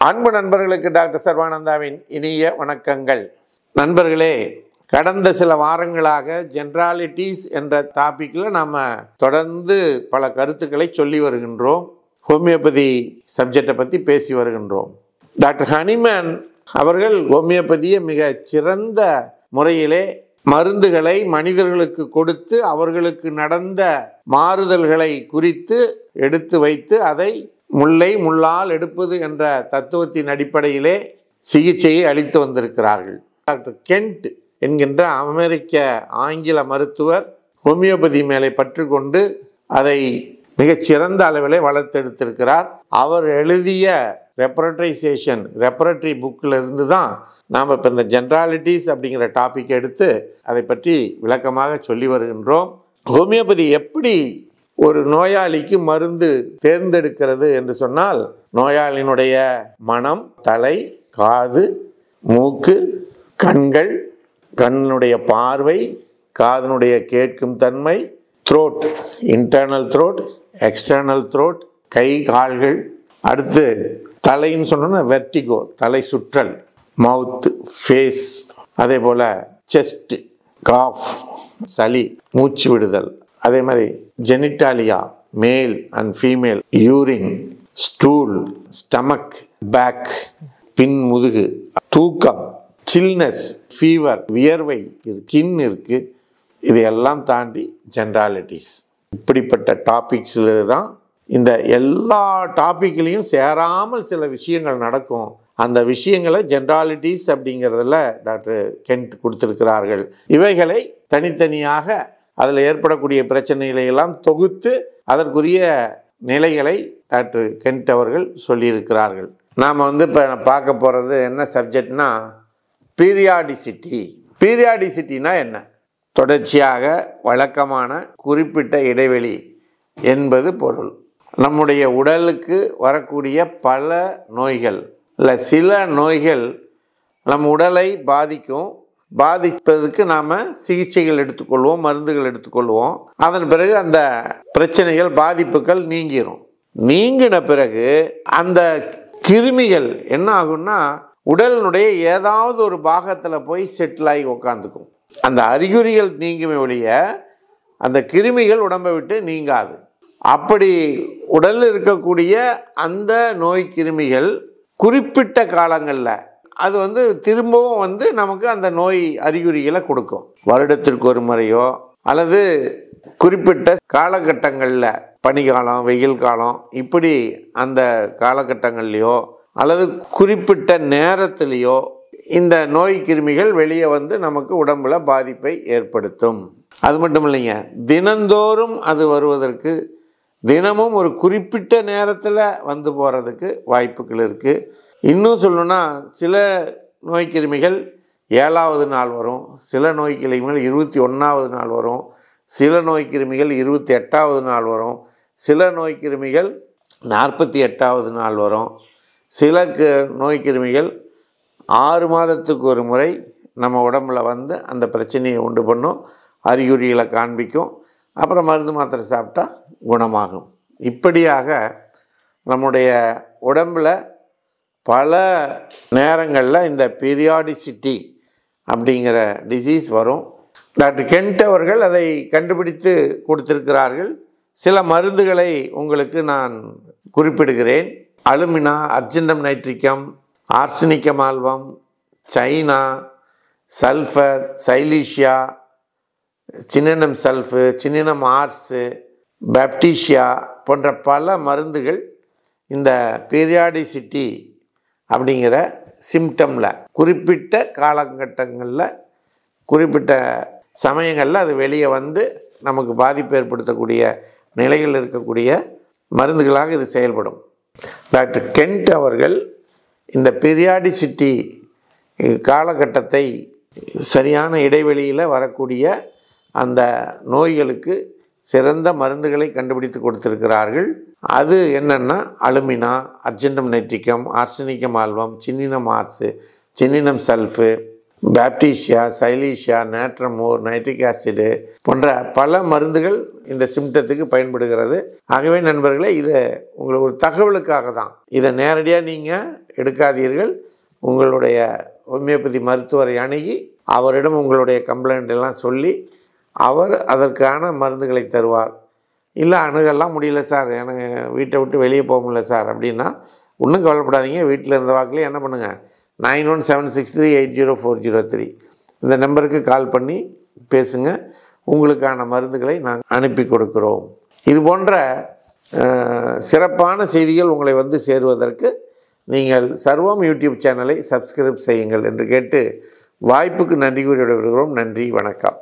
அன்பு நண்பர்களுக்கு டாக்டர் சர்வானந்தாவின் இனிய வணக்கங்கள். நண்பர்களே, கடந்த சில வாரங்களாக ஜென்ராலிட்டிஸ் என்ற டாப்பிக்கில் நாம் தொடர்ந்து பல கருத்துக்களை சொல்லி வருகின்றோம். ஹோமியோபதி சப்ஜெக்டை பற்றி பேசி வருகின்றோம். டாக்டர் ஹனிமேன் அவர்கள் ஹோமியோபதியை மிக சிறந்த முறையிலே மருந்துகளை மனிதர்களுக்கு கொடுத்து அவர்களுக்கு நடந்த மாறுதல்களை குறித்து எடுத்து வைத்து அதை முல்லை முள்ளால் எடுப்பது என்ற தத்துவத்தின் அடிப்படையிலே சிகிச்சையை அளித்து வந்திருக்கிறார்கள். டாக்டர் கென்ட் என்கின்ற அமெரிக்க ஆங்கில மருத்துவர் ஹோமியோபதி மேலே பற்று கொண்டு அதை மிகச்சிறந்த அளவிலே வளர்த்தெடுத்திருக்கிறார். அவர் எழுதிய ரெப்பரட்டரி புக்கில் இருந்து தான் நாம் இப்போ இந்த ஜென்ராலிட்டிஸ் அப்படிங்கிற டாபிக் எடுத்து அதை பற்றி விளக்கமாக சொல்லி வருகின்றோம். ஹோமியோபதி எப்படி ஒரு நோயாளிக்கு மருந்து தேர்ந்தெடுக்கிறது என்று சொன்னால், நோயாளியினுடைய மனம், தலை, காது, மூக்கு, கண்கள், கண்ணுடைய பார்வை, காதனுடைய கேட்கும் தன்மை, throat, internal throat, external throat, கை கால்கள், அடுத்து தலைன்னு சொன்னோன்னா வெர்டிகோ, தலை சுற்றல், மவுத்து, ஃபேஸ், அதே போல் செஸ்ட், காஃப், சளி, மூச்சு விடுதல், அதே மாதிரி genitalia, male and female, urine, stool, stomach, back, பின் முதுகு, தூக்கம், சில்னஸ், ஃபீவர், வியர்வை, ஸ்கின் இருக்குது. இதையெல்லாம் தாண்டி ஜென்ராலிட்டிஸ். இப்படிப்பட்ட டாபிக்ஸில் தான் இந்த எல்லா டாப்பிக்லேயும் சேராமல் சில விஷயங்கள் நடக்கும். அந்த விஷயங்களை ஜென்ராலிட்டிஸ் அப்படிங்கிறதுல டாக்டர் கென்ட் கொடுத்துருக்கிறார்கள். இவைகளை தனித்தனியாக அதில் ஏற்படக்கூடிய பிரச்சனைகளை எல்லாம் தொகுத்து அதற்குரிய நிலைகளை டாக்டர் கென்ட் அவர்கள் சொல்லியிருக்கிறார்கள். நாம் இப்போ பார்க்க போகிறது என்ன சப்ஜெக்ட்னா பீரியாடிசிட்டி. பீரியாடிசிட்டினா என்ன? தொடர்ச்சியாக, வழக்கமான, குறிப்பிட்ட இடைவெளி என்பது பொருள். நம்முடைய உடலுக்கு வரக்கூடிய பல நோய்கள் இல்லை சில நோய்கள் நம் உடலை பாதிப்பதற்கு நாம் சிகிச்சைகள் எடுத்துக்கொள்வோம், மருந்துகள் எடுத்துக்கொள்வோம். அதன் பிறகு அந்த பிரச்சனைகள், பாதிப்புகள் நீங்கின பிறகு அந்த கிருமிகள் என்ன ஆகும்னா உடலினுடைய ஏதாவது ஒரு பாகத்தில் போய் செட்டில் ஆகி உக்காந்துக்கும். அந்த அறிகுறிகள் நீங்குமே ஒழிய அந்த கிருமிகள் உடம்பை விட்டு நீங்காது. அப்படி உடலில் இருக்கக்கூடிய அந்த நோய் கிருமிகள் குறிப்பிட்ட காலங்களில் அது திரும்பவும் நமக்கு அந்த நோய் அறிகுறிகளை கொடுக்கும். வருடத்திற்கு ஒரு முறையோ அல்லது குறிப்பிட்ட காலகட்டங்களில், பனிக்காலம், வெயில் காலம், இப்படி அந்த காலகட்டங்கள்லையோ அல்லது குறிப்பிட்ட நேரத்திலேயோ இந்த நோய் கிருமிகள் வெளியே நமக்கு உடம்புல பாதிப்பை ஏற்படுத்தும். அது மட்டும் இல்லைங்க, தினந்தோறும் அது வருவதற்கு, தினமும் ஒரு குறிப்பிட்ட நேரத்தில் போகிறதுக்கு வாய்ப்புகள் இருக்குது. இன்னும் சொல்லணும்னா சில நோய் கிருமிகள் 7வது நாள் வரும், சில நோய் கிருமிகள் 21வது நாள் வரும், சில நோய் கிருமிகள் 28வது நாள் வரும், சில நோய் கிருமிகள் 48வது நாள் வரும், சில நோய் கிருமிகள் 6 மாதத்துக்கு ஒரு முறை நம்ம உடம்புல அந்த பிரச்சனையை உண்டு பண்ணும், அறிகுறிகளை காண்பிக்கும். அப்புறம் மருந்து மாத்திரை சாப்பிட்டா குணமாகும். இப்படியாக நம்முடைய உடம்பில் பல நேரங்களில் இந்த பீரியாடிசிட்டி அப்படிங்கிற டிசீஸ் வரும். டாக்டர் கென்ட் அவர்கள் அதை கண்டுபிடித்து கொடுத்திருக்கிறார்கள். சில மருந்துகளை உங்களுக்கு நான் குறிப்பிடுகிறேன். Alumina, argentum nitricum, arsenicum album, china, sulphur, silicea, chininum sulph, chininum ars, baptisia போன்ற பல மருந்துகள் இந்த பீரியாடிசிட்டி அப்படிங்கிற சிம்டமில் குறிப்பிட்ட காலகட்டங்களில், குறிப்பிட்ட சமயங்களில் அது வெளியே நமக்கு பாதிப்பு ஏற்படுத்தக்கூடிய நிலையில் இருக்கக்கூடிய மருந்துகளாக இது செயல்படும். டாக்டர் கென்ட் அவர்கள் இந்த பீரியாடிசிட்டி காலகட்டத்தை, சரியான இடைவெளியில் வரக்கூடிய அந்த நோய்களுக்கு சிறந்த மருந்துகளை கண்டுபிடித்து கொடுத்திருக்கிறார்கள். அது என்னென்னா alumina, argentum nitricum, arsenicum album, chininum ars, chininum sulph, baptisia, silicea, natrum mur, nitric acid போன்ற பல மருந்துகள் இந்த சிம்டத்துக்கு பயன்படுகிறது. ஆகவே நண்பர்களே, இதை உங்களுக்கு ஒரு தகவலுக்காக தான். இதை நேரடியாக நீங்கள் எடுக்காதீர்கள். உங்களுடைய ஹோமியோபதி மருத்துவரை அணுகி அவரிடம் உங்களுடைய கம்ப்ளைண்ட் எல்லாம் சொல்லி அவர் அதற்கான மருந்துகளை தருவார். இல்லை அணுகெல்லாம் முடியல சார், எனக்கு வீட்டை விட்டு வெளியே போக முடியல சார் அப்படின்னா ஒன்றும் கவலைப்படாதீங்க. வீட்டில் இருந்த வாக்கிலே என்ன பண்ணுங்கள், 9176380403 இந்த நம்பருக்கு கால் பண்ணி பேசுங்க. உங்களுக்கான மருந்துகளை நாங்கள் அனுப்பி கொடுக்கிறோம். இது போன்ற சிறப்பான செய்திகள் உங்களை வந்து சேருவதற்கு நீங்கள் சர்வம் யூடியூப் சேனலை சப்ஸ்கிரைப் செய்யுங்கள் என்று கேட்டு வாய்ப்புக்கு நன்றி கூறி விடைபெறுகிறோம். நன்றி, வணக்கம்.